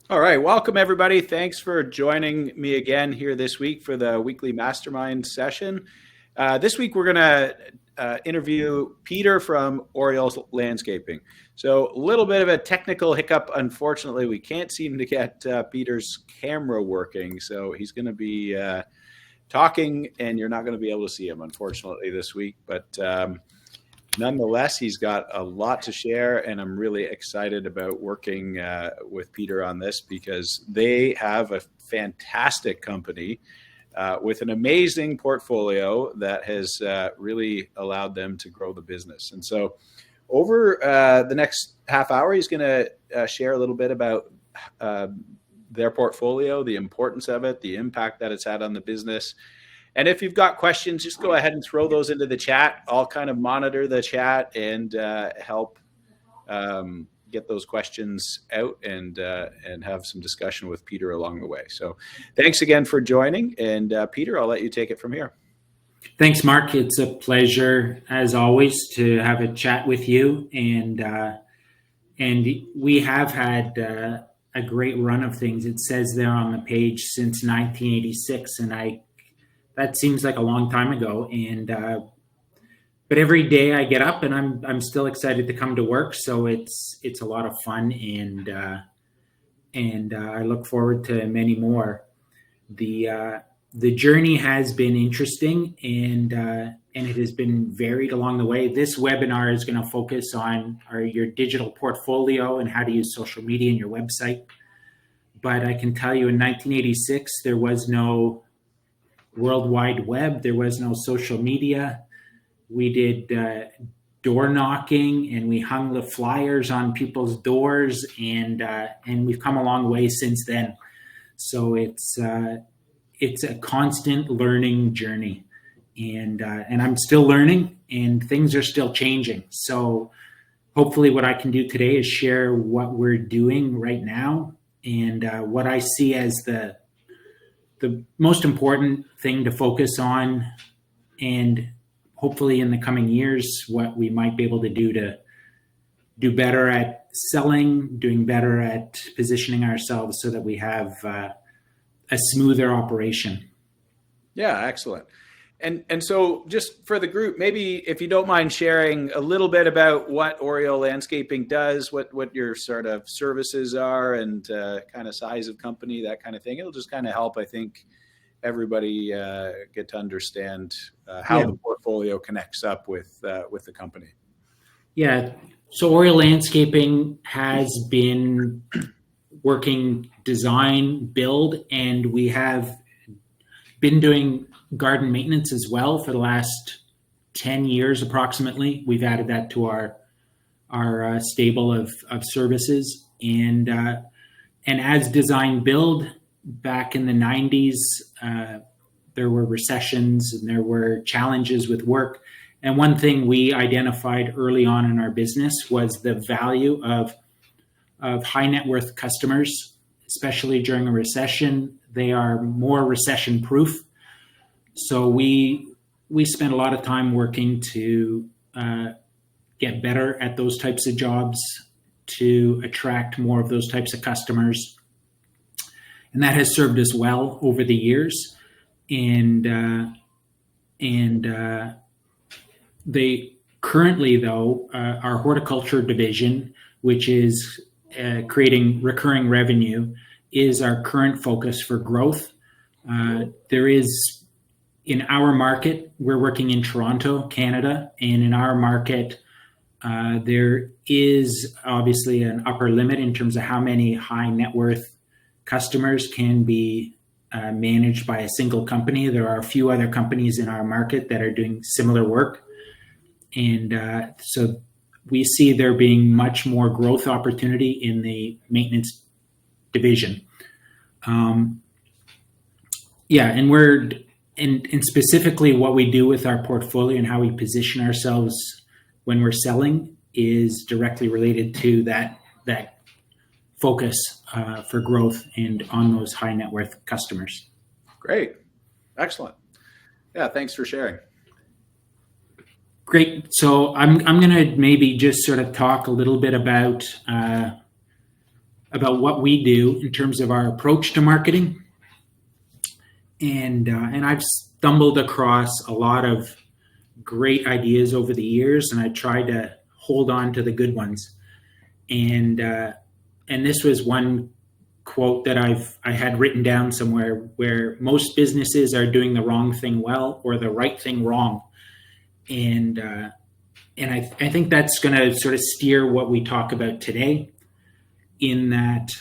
All right, welcome everybody. Thanks for joining me again here this week for the weekly mastermind session. This week we're going to interview Peter from Oriole Landscaping. So a little bit of a technical hiccup. Unfortunately, we can't seem to get Peter's camera working. So he's going to be talking and you're not going to be able to see him, unfortunately, this week. But nonetheless, he's got a lot to share, and I'm really excited about working with Peter on this because they have a fantastic company with an amazing portfolio that has really allowed them to grow the business. And so over the next half hour, he's going to share a little bit about their portfolio, the importance of it, the impact that it's had on the business. And if you've got questions, just go ahead and throw those into the chat. I'll kind of monitor the chat and help get those questions out and have some discussion with Peter along the way. So thanks again for joining. And Peter, I'll let you take it from here. Thanks, Mark. It's a pleasure, as always, to have a chat with you. And we have had a great run of things. It says there on the page since 1986, and that seems like a long time ago. And but every day I get up and I'm still excited to come to work. So it's a lot of fun, and I look forward to many more. The journey has been interesting, and it has been varied along the way. This webinar is going to focus on your digital portfolio and how to use social media and your website. But I can tell you, in 1986, there was no World Wide Web. There was no social media. We did door knocking, and we hung the flyers on people's doors, and we've come a long way since then. So it's a constant learning journey, and I'm still learning, and things are still changing. So hopefully, what I can do today is share what we're doing right now and what I see as the most important thing to focus on, and hopefully in the coming years, what we might be able to do better at selling, doing better at positioning ourselves so that we have a smoother operation. Yeah, excellent. And so just for the group, maybe if you don't mind sharing a little bit about what Oriole Landscaping does, what your sort of services are, and kind of size of company, that kind of thing. It'll just kind of help, I think, everybody get to understand how the portfolio connects up with the company. Yeah. So Oriole Landscaping has been working design, build, and we have been doing garden maintenance as well for the last 10 years approximately. We've added that to our stable of services, and as design build back in the 90s, there were recessions and there were challenges with work. And one thing we identified early on in our business was the value of high net worth customers, especially during a recession. They are more recession proof. So we spent a lot of time working to get better at those types of jobs, to attract more of those types of customers. And that has served us well over the years. And they currently, though, our horticulture division, which is creating recurring revenue, is our current focus for growth. There is, in our market, we're working in Toronto, Canada, and in our market, there is obviously an upper limit in terms of how many high net worth customers can be managed by a single company. There are a few other companies in our market that are doing similar work. And so we see there being much more growth opportunity in the maintenance division. And specifically what we do with our portfolio and how we position ourselves when we're selling is directly related to that focus for growth and on those high net worth customers. Great. Excellent. Yeah, thanks for sharing. Great. So I'm going to maybe just sort of talk a little bit about about what we do in terms of our approach to marketing. And I've stumbled across a lot of great ideas over the years, and I tried to hold on to the good ones. And this was one quote that I had written down somewhere, where most businesses are doing the wrong thing well or the right thing wrong. And I think that's going to sort of steer what we talk about today, in that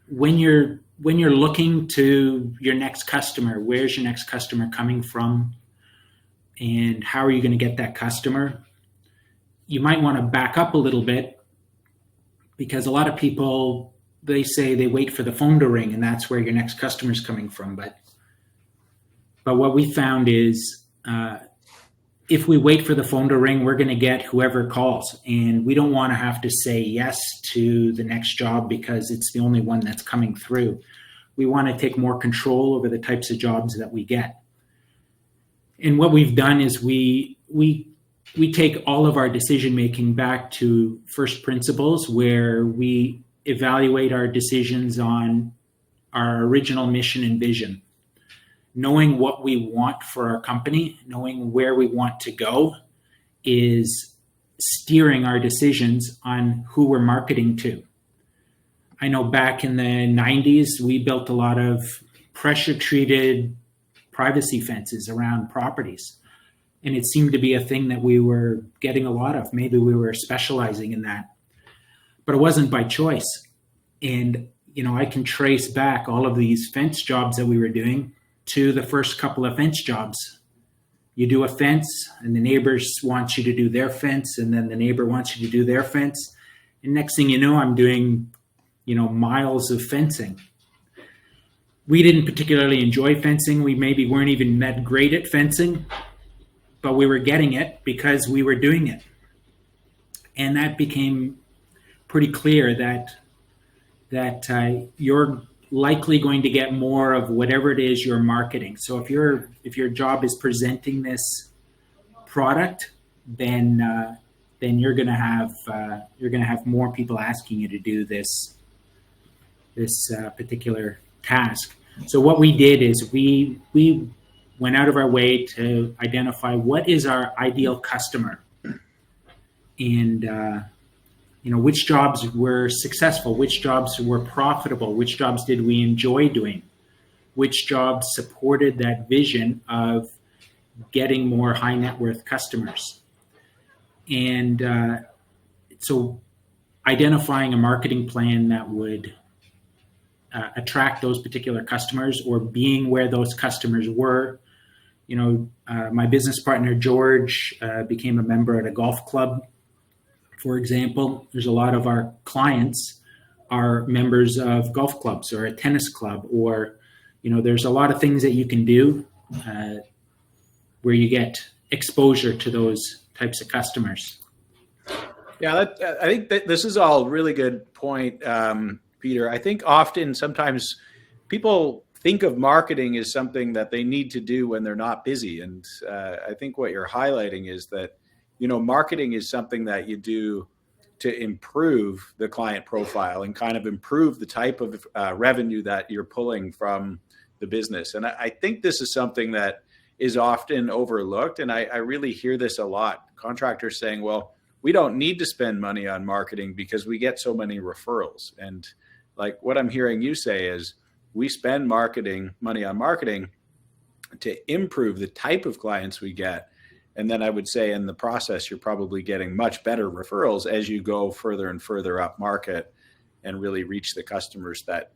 when you're looking to your next customer, where's your next customer coming from, and how are you going to get that customer? You might want to back up a little bit, because a lot of people, they say they wait for the phone to ring and that's where your next customer is coming from. But what we found is if we wait for the phone to ring, we're going to get whoever calls, and we don't want to have to say yes to the next job because it's the only one that's coming through. We want to take more control over the types of jobs that we get. And what we've done is we take all of our decision making back to first principles, where we evaluate our decisions on our original mission and vision. Knowing what we want for our company, knowing where we want to go, is steering our decisions on who we're marketing to. I know back in the 90s, we built a lot of pressure-treated privacy fences around properties. And it seemed to be a thing that we were getting a lot of. Maybe we were specializing in that. But it wasn't by choice. And, I can trace back all of these fence jobs that we were doing to the first couple of fence jobs. You do a fence, and the neighbors want you to do their fence, and then the neighbor wants you to do their fence. And next thing you know, I'm doing, miles of fencing. We didn't particularly enjoy fencing. We maybe weren't even that great at fencing, but we were getting it because we were doing it. And that became pretty clear that you're likely going to get more of whatever it is you're marketing. So if your job is presenting this product, then you're going to have more people asking you to do this particular task. So what we did is we went out of our way to identify what is our ideal customer, and which jobs were successful, which jobs were profitable, which jobs did we enjoy doing, which jobs supported that vision of getting more high net worth customers. And so identifying a marketing plan that would attract those particular customers, or being where those customers were. My business partner, George, became a member at a golf club. For example, there's a lot of our clients are members of golf clubs or a tennis club, or, there's a lot of things that you can do where you get exposure to those types of customers. Yeah, I think that this is all really good point, Peter. I think sometimes people think of marketing as something that they need to do when they're not busy. And I think what you're highlighting is that, marketing is something that you do to improve the client profile and kind of improve the type of revenue that you're pulling from the business. And I think this is something that is often overlooked. And I really hear this a lot. Contractors saying, well, we don't need to spend money on marketing because we get so many referrals. And like what I'm hearing you say is, we spend money on marketing to improve the type of clients we get. And then I would say in the process, you're probably getting much better referrals as you go further and further up market and really reach the customers that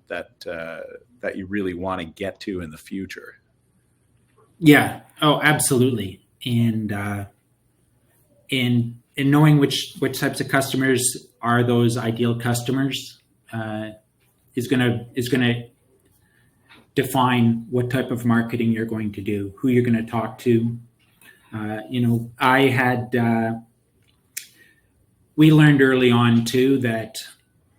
you really want to get to in the future. Yeah. Oh, absolutely. And knowing which types of customers are those ideal customers is going to define what type of marketing you're going to do, who you're going to talk to. We learned early on too that,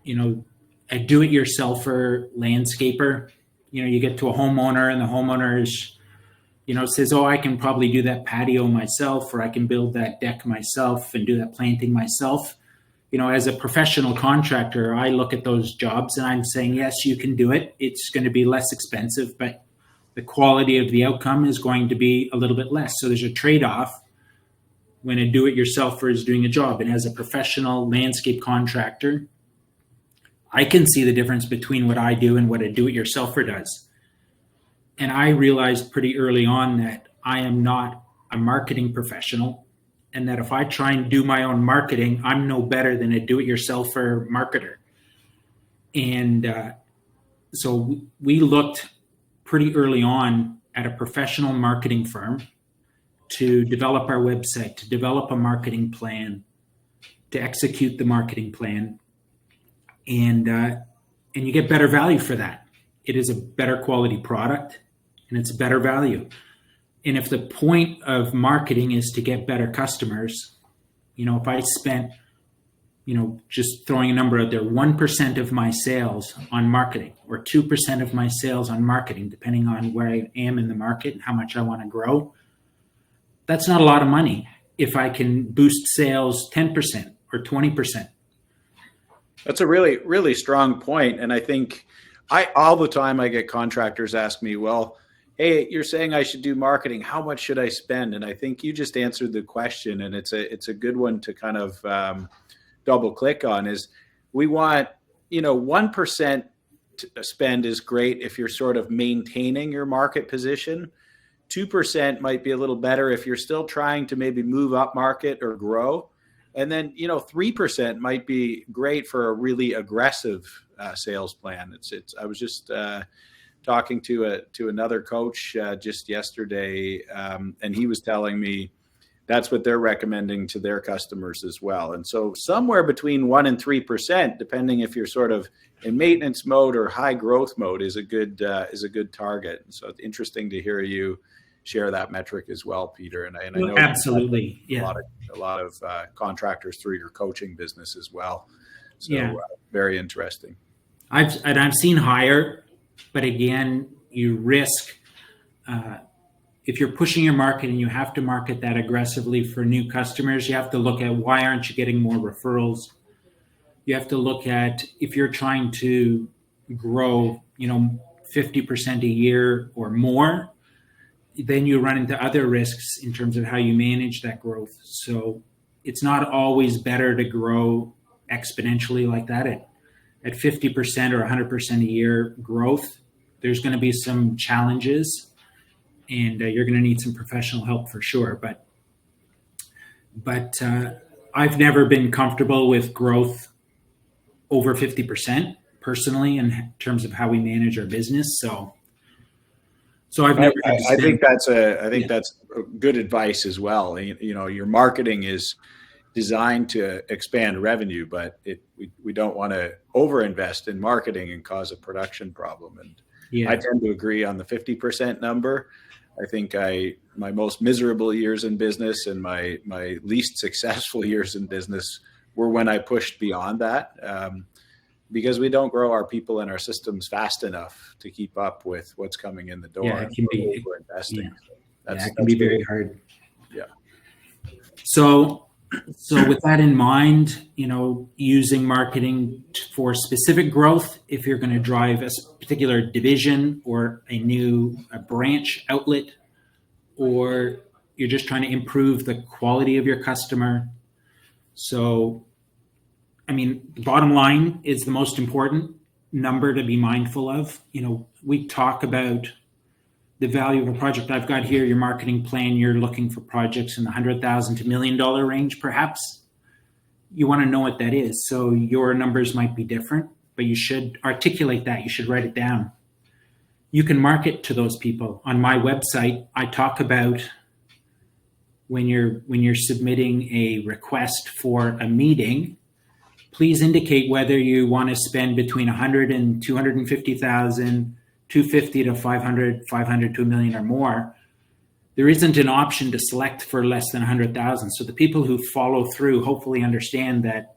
a do-it-yourselfer landscaper, you get to a homeowner and the homeowner is, says, oh, I can probably do that patio myself, or I can build that deck myself and do that planting myself. as a professional contractor, I look at those jobs and I'm saying, yes, you can do it. It's going to be less expensive, but the quality of the outcome is going to be a little bit less. So there's a trade-off when a do-it-yourselfer is doing a job. And as a professional landscape contractor, I can see the difference between what I do and what a do-it-yourselfer does. And I realized pretty early on that I am not a marketing professional, and that if I try and do my own marketing, I'm no better than a do-it-yourselfer marketer. And so we looked pretty early on at a professional marketing firm to develop our website, to develop a marketing plan, to execute the marketing plan, and you get better value for that. It is a better quality product, and it's a better value. And if the point of marketing is to get better customers, if I spent, just throwing a number out there, 1% of my sales on marketing or 2% of my sales on marketing, depending on where I am in the market and how much I want to grow, that's not a lot of money if I can boost sales 10% or 20%. That's a really, really strong point. And I think all the time I get contractors ask me, well, hey, you're saying I should do marketing. How much should I spend? And I think you just answered the question, and it's a good one to kind of double click on. Is we want 1% spend is great if you're sort of maintaining your market position. 2% might be a little better if you're still trying to maybe move up market or grow. And then 3% might be great for a really aggressive sales plan. I was just talking to another coach just yesterday, and he was telling me that's what they're recommending to their customers as well. And so somewhere between 1% and 3%, depending if you're sort of in maintenance mode or high growth mode, is a good target. And so it's interesting to hear you share that metric as well, Peter. And I know absolutely, a lot of contractors through your coaching business as well. So very interesting. I've seen higher. But again, you risk, if you're pushing your market and you have to market that aggressively for new customers, you have to look at why aren't you getting more referrals? You have to look at if you're trying to grow, 50% a year or more, then you run into other risks in terms of how you manage that growth. So it's not always better to grow exponentially like that. At 50% or 100% a year growth, there's going to be some challenges, and you're going to need some professional help for sure. But I've never been comfortable with growth over 50% personally in terms of how we manage our business. So I've never. I think that's good advice as well. Your marketing is designed to expand revenue, but we don't want to overinvest in marketing and cause a production problem. And I tend to agree on the 50% number. I think my most miserable years in business and my least successful years in business were when I pushed beyond that, because we don't grow our people and our systems fast enough to keep up with what's coming in the door. Yeah, it can be overinvesting. It can be very hard. Yeah. So with that in mind, using marketing for specific growth, if you're going to drive a particular division or a branch outlet, or you're just trying to improve the quality of your customer. So, the bottom line is the most important number to be mindful of. We talk about the value of a project. I've got here your marketing plan. You're looking for projects in the $100,000 to $1 million range, perhaps. You want to know what that is. So your numbers might be different, but you should articulate that. You should write it down. You can market to those people. On my website, I talk about when you're submitting a request for a meeting, please indicate whether you want to spend between $100,000 and $250,000, $250,000 to $500,000, $500,000 to $1 million or more. There isn't an option to select for less than $100,000. So the people who follow through hopefully understand that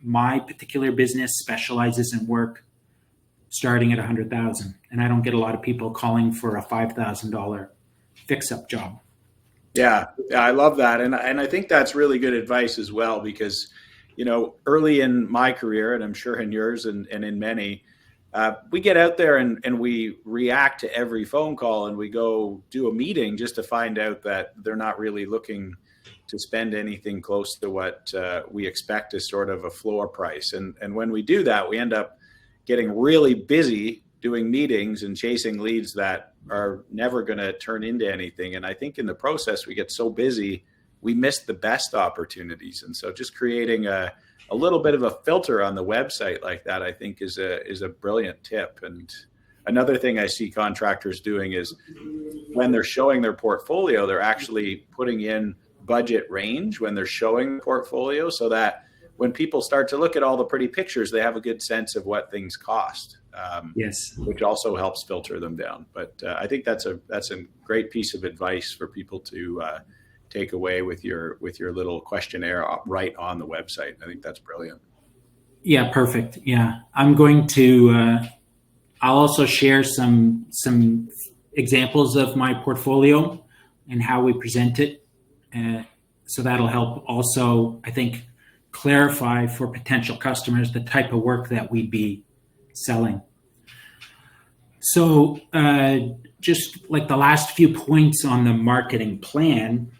my particular business specializes in work starting at $100,000, and I don't get a lot of people calling for a $5,000 fix-up job. Yeah, I love that, and I think that's really good advice as well, because early in my career, and I'm sure in yours and in many, we get out there and we react to every phone call, and we go do a meeting just to find out that they're not really looking to spend anything close to what we expect as sort of a floor price. And when we do that, we end up getting really busy doing meetings and chasing leads that are never going to turn into anything. And I think in the process, we get so busy, we miss the best opportunities. And so just creating a little bit of a filter on the website like that, I think is a brilliant tip. And another thing I see contractors doing is when they're showing their portfolio, they're actually putting in budget range when they're showing the portfolio, so that when people start to look at all the pretty pictures, they have a good sense of what things cost. Yes, which also helps filter them down. But I think that's a great piece of advice for people to take away with your little questionnaire right on the website. I think that's brilliant. Yeah, perfect. Yeah, I'm going to. I'll also share some examples of my portfolio and how we present it, so that'll help also, I think, clarify for potential customers the type of work that we'd be selling. So just like the last few points on the marketing plan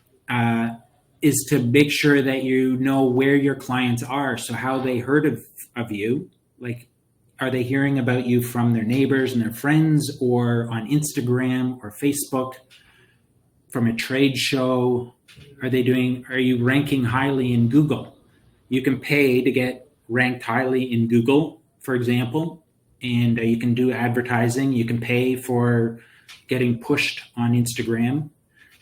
is to make sure that you know where your clients are. So how they heard of you, like, are they hearing about you from their neighbors and their friends, or on Instagram or Facebook, from a trade show? Are you ranking highly in Google? You can pay to get ranked highly in Google, for example, and you can do advertising. You can pay for getting pushed on Instagram,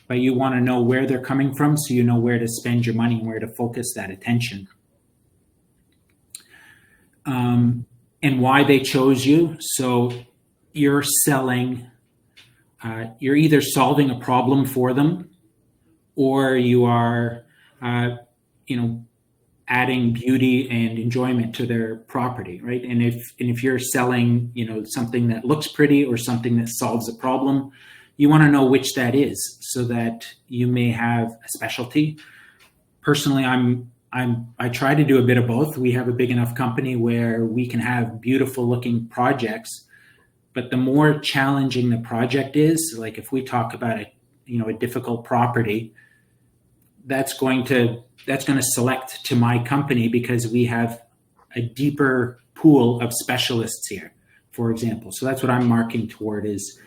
but you want to know where they're coming from, so you know where to spend your money and where to focus that attention. And why they chose you. So you're selling, you're either solving a problem for them, or you are, adding beauty and enjoyment to their property, right? And if you're selling, something that looks pretty or something that solves a problem, you want to know which that is, so that you may have a specialty. Personally, I try to do a bit of both. We have a big enough company where we can have beautiful looking projects, but the more challenging the project is, like if we talk about a difficult property, that's going to select to my company, because we have a deeper pool of specialists here, for example. So that's what I'm marking toward is,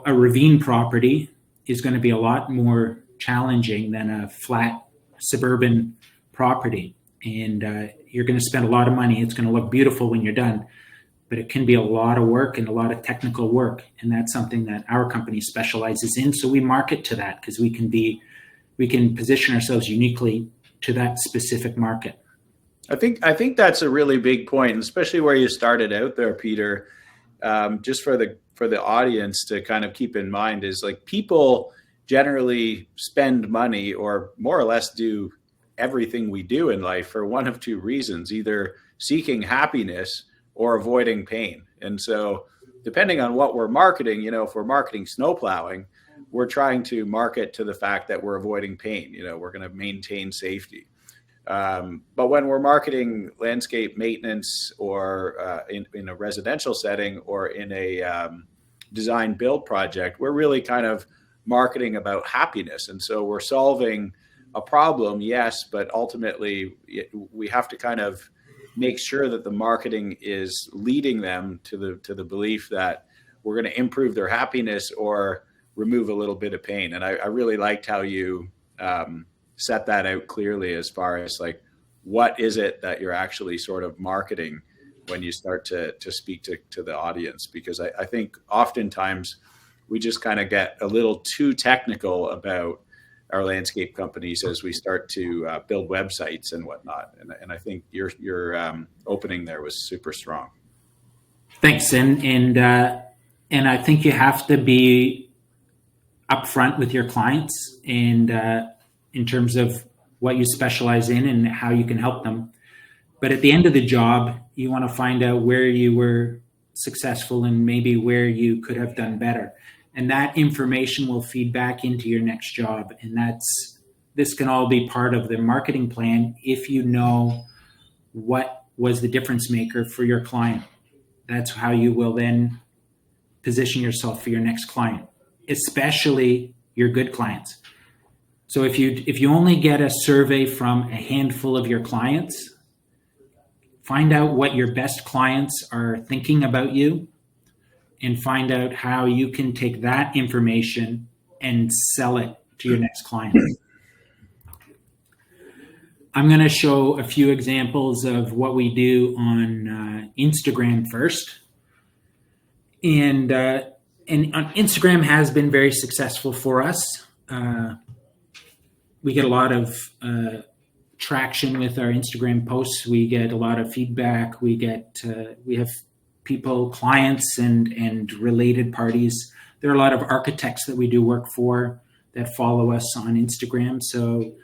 a ravine property is going to be a lot more challenging than a flat suburban property. And you're going to spend a lot of money. It's going to look beautiful when you're done, but it can be a lot of work and a lot of technical work. And that's something that our company specializes in. So we market to that, because we can position ourselves uniquely to that specific market. I think that's a really big point, especially where you started out there, Peter. Just for the audience to kind of keep in mind is, like, people generally spend money, or more or less do everything we do in life, for one of two reasons: either seeking happiness or avoiding pain. And so depending on what we're marketing, if we're marketing snow plowing, we're trying to market to the fact that we're avoiding pain. We're going to maintain safety. But when we're marketing landscape maintenance, or in a residential setting, or in a design build project, we're really kind of marketing about happiness. And so we're solving a problem, yes, but ultimately we have to kind of make sure that the marketing is leading them to the belief that we're going to improve their happiness or remove a little bit of pain. And I really liked how you set that out clearly, as far as, like, what is it that you're actually sort of marketing when you start to speak to the audience. Because I think oftentimes we just kind of get a little too technical about our landscape companies as we start to build websites and whatnot. And I think your opening there was super strong. Thanks. And I think you have to be upfront with your clients, and in terms of what you specialize in and how you can help them. But at the end of the job, you want to find out where you were successful and maybe where you could have done better. And that information will feed back into your next job. And this can all be part of the marketing plan if you know what was the difference maker for your client. That's how you will then position yourself for your next client, especially your good clients. So if you only get a survey from a handful of your clients, find out what your best clients are thinking about you and find out how you can take that information and sell it to your next client. I'm going to show a few examples of what we do on Instagram first. And Instagram has been very successful for us. We get a lot of traction with our Instagram posts. We get a lot of feedback. We have people, clients, and related parties. There are a lot of architects that we do work for that follow us on Instagram. So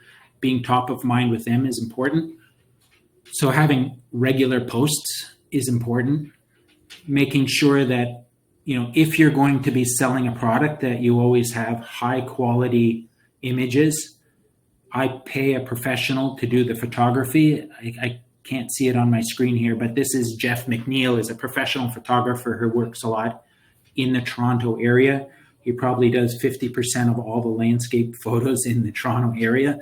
being top of mind with them is important. So having regular posts is important. Making sure that, if you're going to be selling a product, that you always have high quality images. I pay a professional to do the photography. I can't see it on my screen here, but this is Jeff McNeil, is a professional photographer who works a lot in the Toronto area. He probably does 50% of all the landscape photos in the Toronto area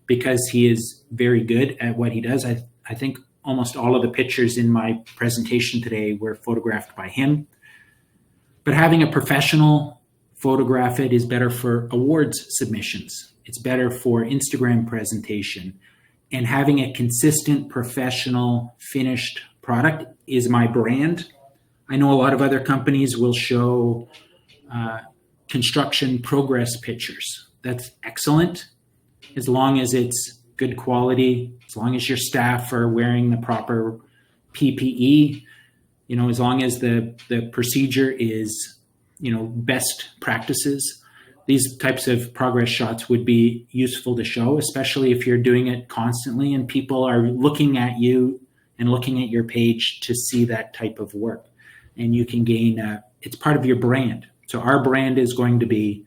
because he is very good at what he does. I think almost all of the pictures in my presentation today were photographed by him. But having a professional photograph it is better for awards submissions. It's better for Instagram presentation. And having a consistent, professional, finished product is my brand. I know a lot of other companies will show construction progress pictures. That's excellent, as long as it's good quality, as long as your staff are wearing the proper PPE, as long as the procedure is, best practices. These types of progress shots would be useful to show, especially if you're doing it constantly and people are looking at you and looking at your page to see that type of work. And you can gain, it's part of your brand. So our brand is going to be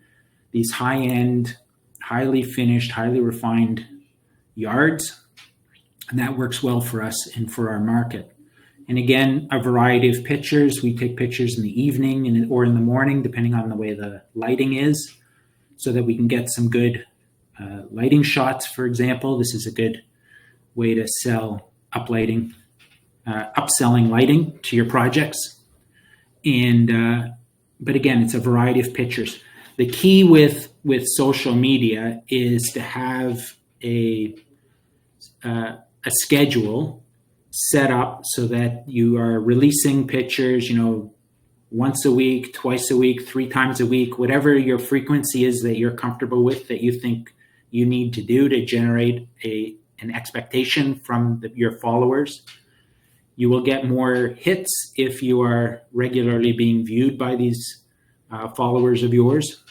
these high-end, highly finished, highly refined yards. And that works well for us and for our market. And again, a variety of pictures. We take pictures in the evening or in the morning, depending on the way the lighting is, so that we can get some good lighting shots. For example, this is a good way to sell upselling lighting to your projects. And but again, it's a variety of pictures. The key with social media is to have a schedule set up so that you are releasing pictures, once a week, twice a week, 3 times a week, whatever your frequency is that you're comfortable with, that you think you need to do to generate an expectation from your followers. You will get more hits if you are regularly being viewed by these followers of yours.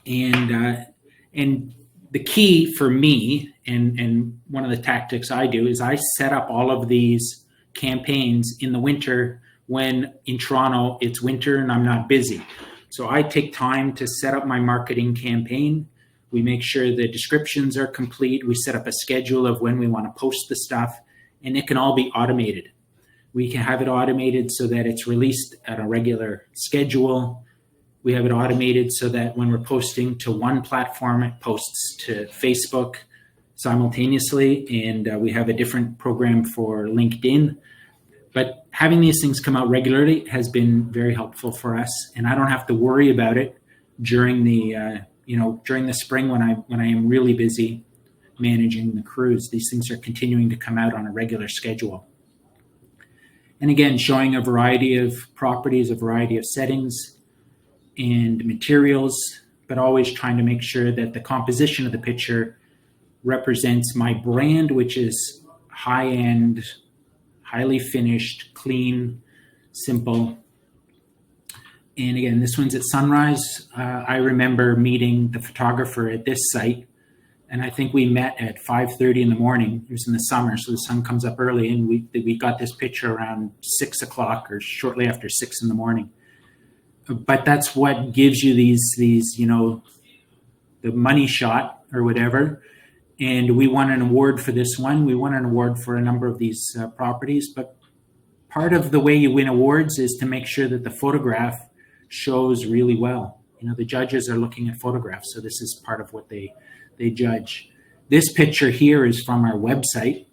And the key for me, and one of the tactics I do, is I set up all of these campaigns in the winter when in Toronto it's winter and I'm not busy. So I take time to set up my marketing campaign. We make sure the descriptions are complete. We set up a schedule of when we want to post the stuff, and it can all be automated. We can have it automated so that it's released at a regular schedule. We have it automated so that when we're posting to one platform, it posts to Facebook simultaneously, and we have a different program for LinkedIn. But having these things come out regularly has been very helpful for us, and I don't have to worry about it during the during the spring when I am really busy managing the crews. These things are continuing to come out on a regular schedule. And again, showing a variety of properties, a variety of settings and materials, but always trying to make sure that the composition of the picture represents my brand, which is high-end, highly finished, clean, simple. And again, this one's at sunrise. I remember meeting the photographer at this site, and I think we met at 5:30 in the morning. It was in the summer, so the sun comes up early, and we got this picture around 6 o'clock or shortly after 6 in the morning. But that's what gives you these the money shot or whatever, And we won an award for this one. We won an award for a number of these properties, but part of the way you win awards is to make sure that the photograph shows really well. The judges are looking at photographs, so this is part of what they judge. This picture here is from our website,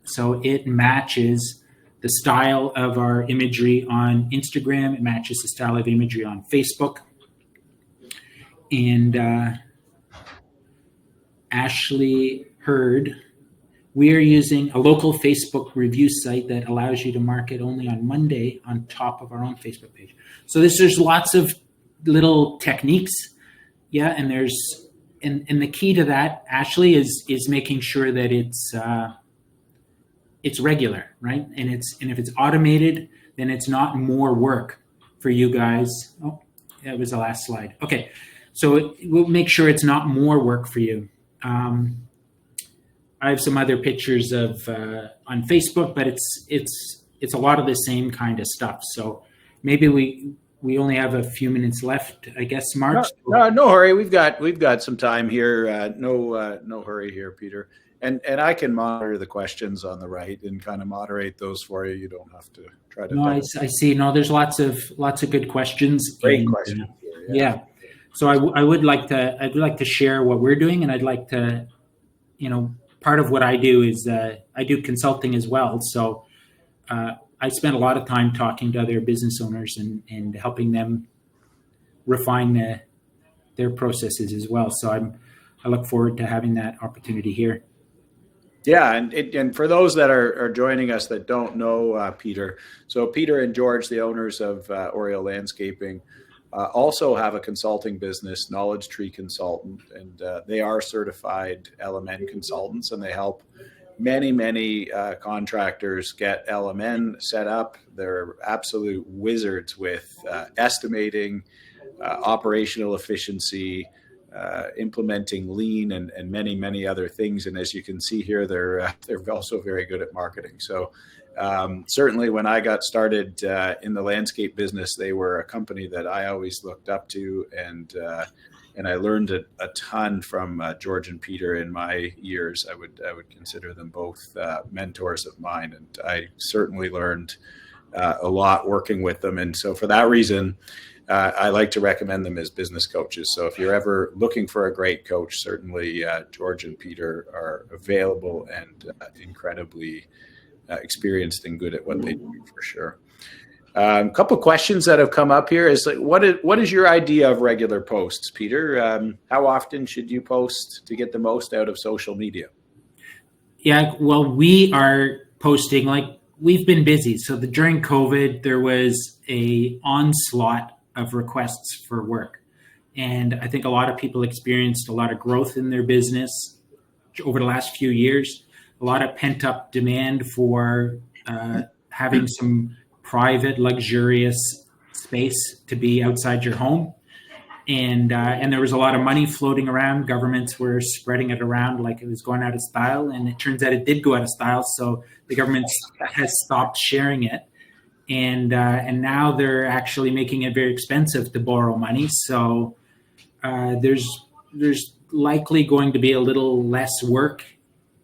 so it matches the style of our imagery on Instagram. It matches the style of imagery on Facebook. And Ashley Hurd, we are using a local Facebook review site that allows you to market only on Monday on top of our own Facebook page. So there's lots of little techniques. Yeah, and and the key to that, Ashley, is making sure that it's regular, right? And if it's automated, then it's not more work for you guys. Oh, that was the last slide. Okay, so we'll make sure it's not more work for you. I have some other pictures of on Facebook, but it's a lot of the same kind of stuff. So maybe we only have a few minutes left, I guess, Mark. No hurry. We've got some time here. No hurry here, Peter. And I can monitor the questions on the right and kind of moderate those for you. You don't have to try to. No, I see. No, there's lots of good questions. Great questions. Yeah. So I'd like to share what we're doing, and I'd like to, part of what I do is I do consulting as well. So I spend a lot of time talking to other business owners and helping them refine their processes as well. So I look forward to having that opportunity here. Yeah, and for those that are joining us that don't know Peter, so Peter and George, the owners of Oriole Landscaping, also have a consulting business, Knowledge Tree Consultant, and they are certified LMN consultants, and they help many contractors get LMN set up. They're absolute wizards with estimating, operational efficiency, implementing lean, and many other things. And as you can see here, they're also very good at marketing. So certainly when I got started in the landscape business, they were a company that I always looked up to, and I learned a ton from George and Peter in my years. I would consider them both mentors of mine, and I certainly learned a lot working with them. And so for that reason, I like to recommend them as business coaches. So if you're ever looking for a great coach, certainly George and Peter are available and incredibly experienced and good at what they do, for sure. A couple of questions that have come up here is like, what is your idea of regular posts, Peter? How often should you post to get the most out of social media? Yeah, well, we are posting, like, we've been busy. So during COVID, there was a onslaught of requests for work. And I think a lot of people experienced a lot of growth in their business over the last few years, a lot of pent up demand for having some private, luxurious space to be outside your home. And there was a lot of money floating around. Governments were spreading it around like it was going out of style. And it turns out it did go out of style. So the government has stopped sharing it. And now they're actually making it very expensive to borrow money. So there's likely going to be a little less work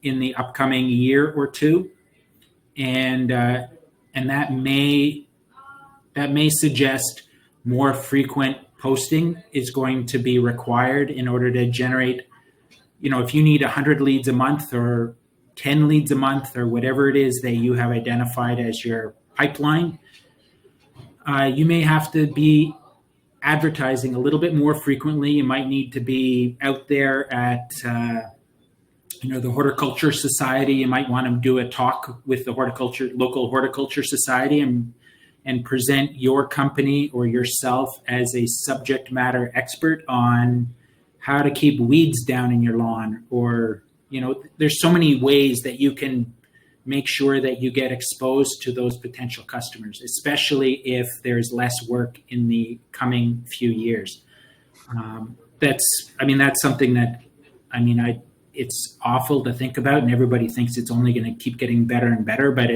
in the upcoming year or two, and that may suggest more frequent posting is going to be required in order to generate. If you need 100 leads a month or 10 leads a month or whatever it is that you have identified as your pipeline, you may have to be advertising a little bit more frequently. You might need to be out there at the Horticulture Society. You might want to do a talk with the local Horticulture Society and present your company or yourself as a subject matter expert on how to keep weeds down in your lawn. Or, there's so many ways that you can make sure that you get exposed to those potential customers, especially if there's less work in the coming few years. That's something that, it's awful to think about, and everybody thinks it's only going to keep getting better and better, but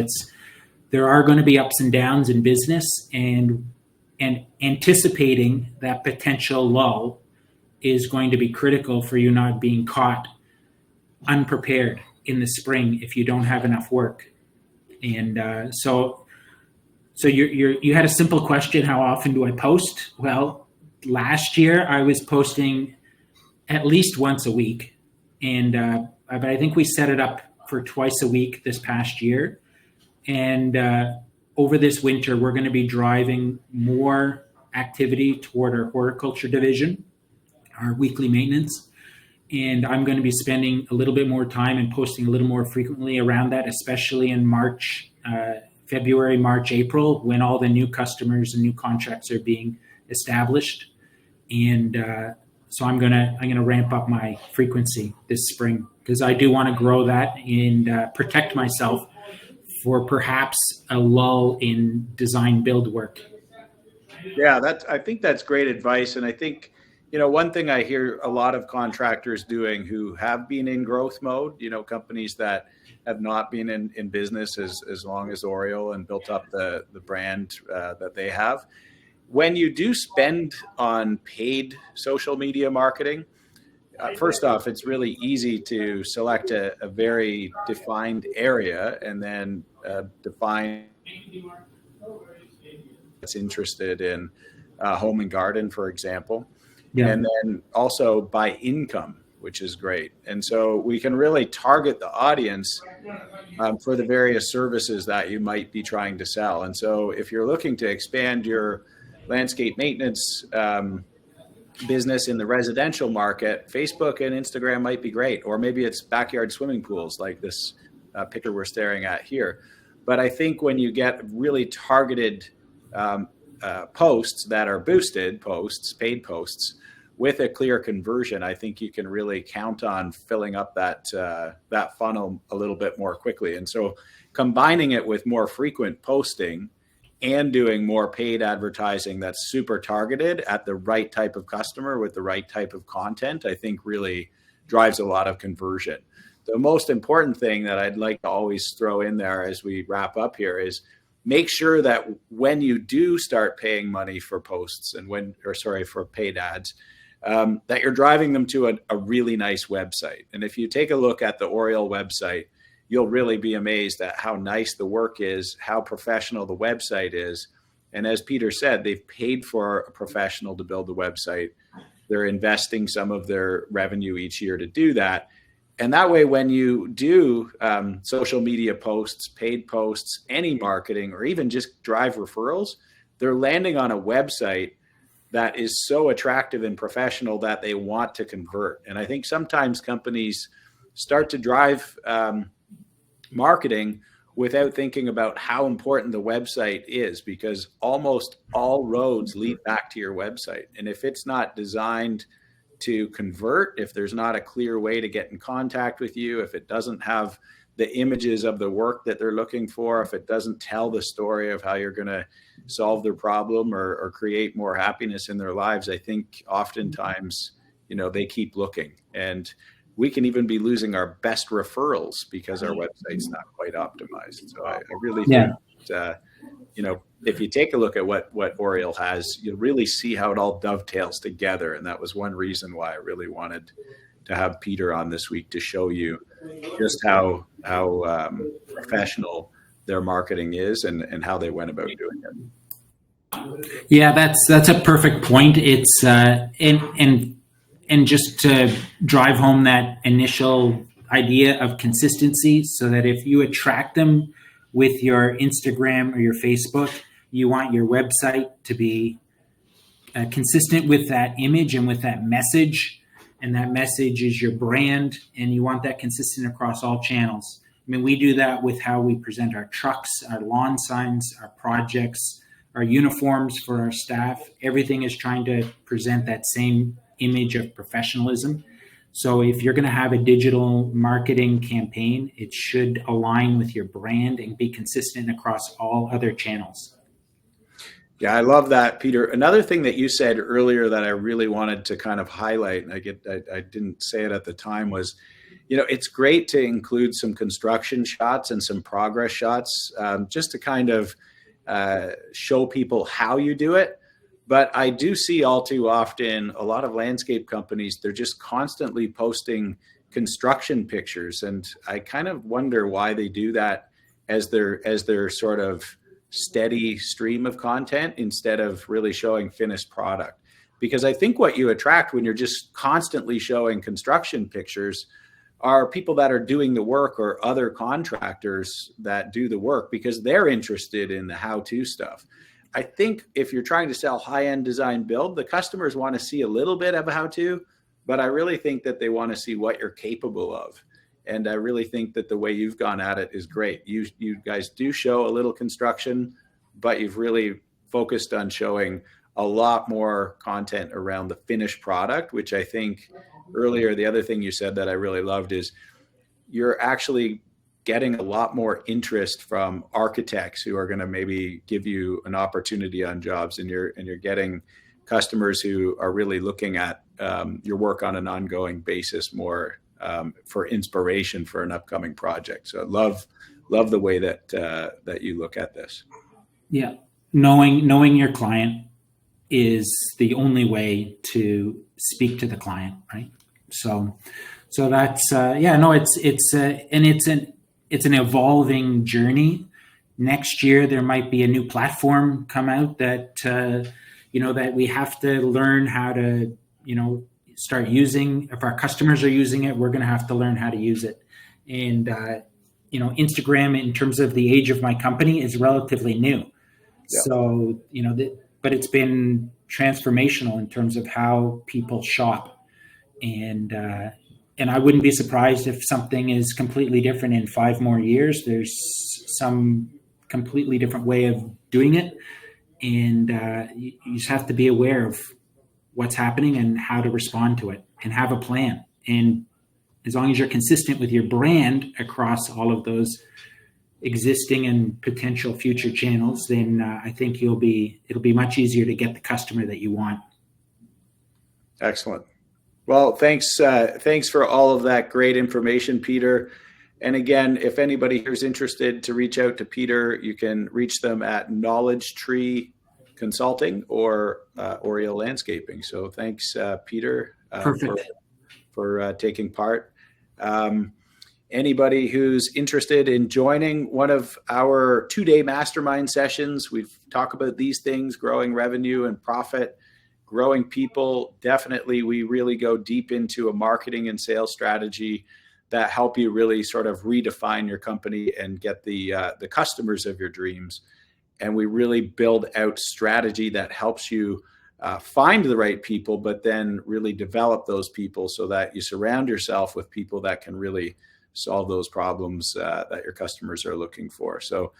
there are going to be ups and downs in business, and anticipating that potential lull is going to be critical for you not being caught unprepared in the spring if you don't have enough work. And so you had a simple question: how often do I post? Well, last year I was posting at least once a week, and but I think we set it up for twice a week this past year. And over this winter, we're going to be driving more activity toward our horticulture division, our weekly maintenance. And I'm going to be spending a little bit more time and posting a little more frequently around that, especially in March, February, March, April, when all the new customers and new contracts are being established. And so I'm gonna ramp up my frequency this spring, because I do want to grow that and protect myself for perhaps a lull in design build work. Yeah, I think that's great advice. And I think, one thing I hear a lot of contractors doing who have been in growth mode, companies that have not been in business as long as Oriole and built up the brand that they have. When you do spend on paid social media marketing, first off, it's really easy to select a very defined area and then define that's interested in home and garden, for example. Yeah. And then also by income, which is great. And so we can really target the audience for the various services that you might be trying to sell. And so if you're looking to expand your landscape maintenance business in the residential market, Facebook and Instagram might be great, or maybe it's backyard swimming pools like this picture we're staring at here. But I think when you get really targeted posts that are boosted posts, paid posts, with a clear conversion, I think you can really count on filling up that funnel a little bit more quickly. And so combining it with more frequent posting and doing more paid advertising that's super targeted at the right type of customer with the right type of content, I think really drives a lot of conversion. The most important thing that I'd like to always throw in there as we wrap up here is make sure that when you do start paying money for posts and for paid ads, that you're driving them to a really nice website. And if you take a look at the Oriole website, you'll really be amazed at how nice the work is, how professional the website is. And as Peter said, they've paid for a professional to build the website. They're investing some of their revenue each year to do that. And that way, when you do social media posts, paid posts, any marketing, or even just drive referrals, they're landing on a website that is so attractive and professional that they want to convert. And I think sometimes companies start to drive marketing without thinking about how important the website is, because almost all roads lead back to your website. And if it's not designed to convert, if there's not a clear way to get in contact with you, if it doesn't have the images of the work that they're looking for, if it doesn't tell the story of how you're going to solve their problem or create more happiness in their lives, I think oftentimes, they keep looking. And we can even be losing our best referrals because our website's not quite optimized. So I really think that, if you take a look at what Oriole has, you'll really see how it all dovetails together. And that was one reason why I really wanted to have Peter on this week, to show you just how professional their marketing is and how they went about doing it. Yeah, that's a perfect point. It's and just to drive home that initial idea of consistency, so that if you attract them with your Instagram or your Facebook, you want your website to be consistent with that image and with that message. And that message is your brand, and you want that consistent across all channels. I mean, we do that with how we present our trucks, our lawn signs, our projects, our uniforms for our staff. Everything is trying to present that same image of professionalism. So if you're going to have a digital marketing campaign, it should align with your brand and be consistent across all other channels. Yeah, I love that, Peter. Another thing that you said earlier that I really wanted to kind of highlight, and I didn't say it at the time, was, it's great to include some construction shots and some progress shots, just to kind of show people how you do it. But I do see all too often a lot of landscape companies, they're just constantly posting construction pictures. And I kind of wonder why they do that as their sort of steady stream of content instead of really showing finished product. Because I think what you attract when you're just constantly showing construction pictures are people that are doing the work or other contractors that do the work because they're interested in the how-to stuff. I think if you're trying to sell high-end design build, the customers want to see a little bit of how-to, but I really think that they want to see what you're capable of. And I really think that the way you've gone at it is great. You guys do show a little construction, but you've really focused on showing a lot more content around the finished product, which I think earlier, the other thing you said that I really loved is you're actually getting a lot more interest from architects who are going to maybe give you an opportunity on jobs, and you're getting customers who are really looking at your work on an ongoing basis more for inspiration for an upcoming project. So I love the way that you look at this. Yeah, knowing your client is the only way to speak to the client, right? So that's it's an evolving journey. Next year there might be a new platform come out that that we have to learn how to start using. If our customers are using it, we're going to have to learn how to use it. And Instagram, in terms of the age of my company, is relatively new. Yeah. So but it's been transformational in terms of how people shop, and I wouldn't be surprised if something is completely different in 5 more years. There's some completely different way of doing it, and you just have to be aware of what's happening and how to respond to it, and have a plan. And as long as you're consistent with your brand across all of those existing and potential future channels, then I think it'll be much easier to get the customer that you want. Excellent. Well, thanks for all of that great information, Peter. And again, if anybody here is interested to reach out to Peter, you can reach them at Knowledge Tree Consulting or Oriole Landscaping. So thanks, Peter, for taking part. Anybody who's interested in joining one of our 2-day mastermind sessions, we've talked about these things: growing revenue and profit, growing people. Definitely, we really go deep into a marketing and sales strategy that help you really sort of redefine your company and get the customers of your dreams. And we really build out strategy that helps you find the right people, but then really develop those people so that you surround yourself with people that can really solve those problems that your customers are looking for. So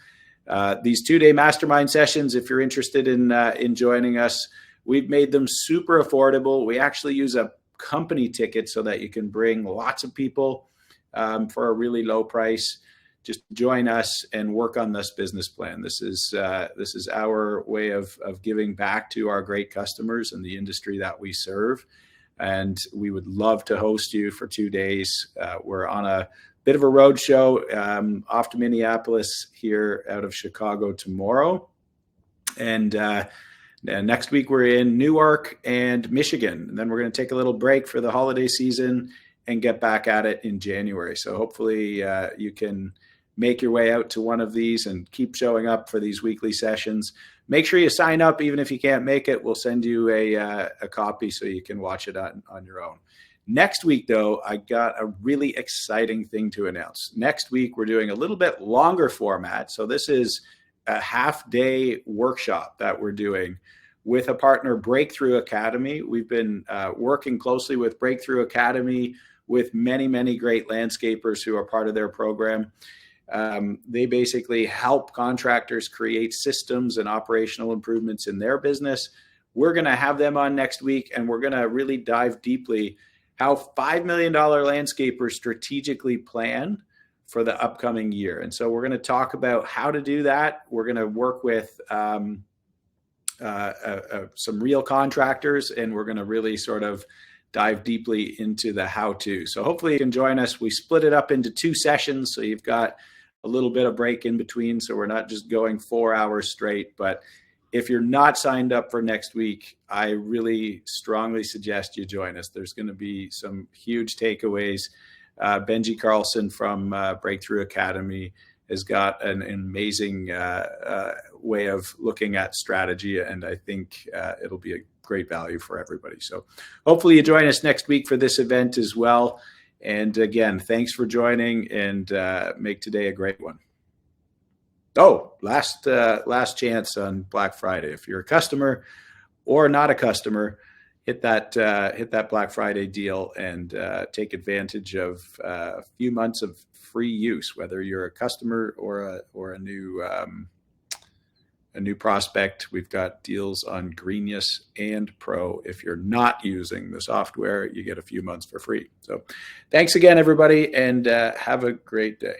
these 2-day mastermind sessions, if you're interested in joining us, we've made them super affordable. We actually use a company ticket so that you can bring lots of people for a really low price. Just join us and work on this business plan. This is our way of giving back to our great customers and the industry that we serve. And we would love to host you for 2 days. We're on a bit of a road show off to Minneapolis here out of Chicago tomorrow. And next week we're in Newark and Michigan. And then we're going to take a little break for the holiday season and get back at it in January. So hopefully you can make your way out to one of these and keep showing up for these weekly sessions. Make sure you sign up. Even if you can't make it, we'll send you a copy so you can watch it on your own. Next week, though, I got a really exciting thing to announce. Next week, we're doing a little bit longer format. So this is a half-day workshop that we're doing with a partner, Breakthrough Academy. We've been working closely with Breakthrough Academy with many, many great landscapers who are part of their program. They basically help contractors create systems and operational improvements in their business. We're going to have them on next week, and we're going to really dive deeply how $5 million landscapers strategically plan for the upcoming year. And so we're going to talk about how to do that. We're going to work with some real contractors, and we're going to really sort of dive deeply into the how-to. So hopefully you can join us. We split it up into 2 sessions, so you've got a little bit of break in between, so we're not just going 4 hours straight. But if you're not signed up for next week, I really strongly suggest you join us. There's going to be some huge takeaways. Benji Carlson from Breakthrough Academy has got an amazing way of looking at strategy, and I think it'll be a great value for everybody. So hopefully you join us next week for this event as well. And again, thanks for joining, and make today a great one. Oh, last chance on Black Friday. If you're a customer or not a customer, hit that Black Friday deal and take advantage of a few months of free use, whether you're a customer or a new prospect. We've got deals on Greenius and Pro. If you're not using the software, you get a few months for free. So thanks again, everybody, and have a great day.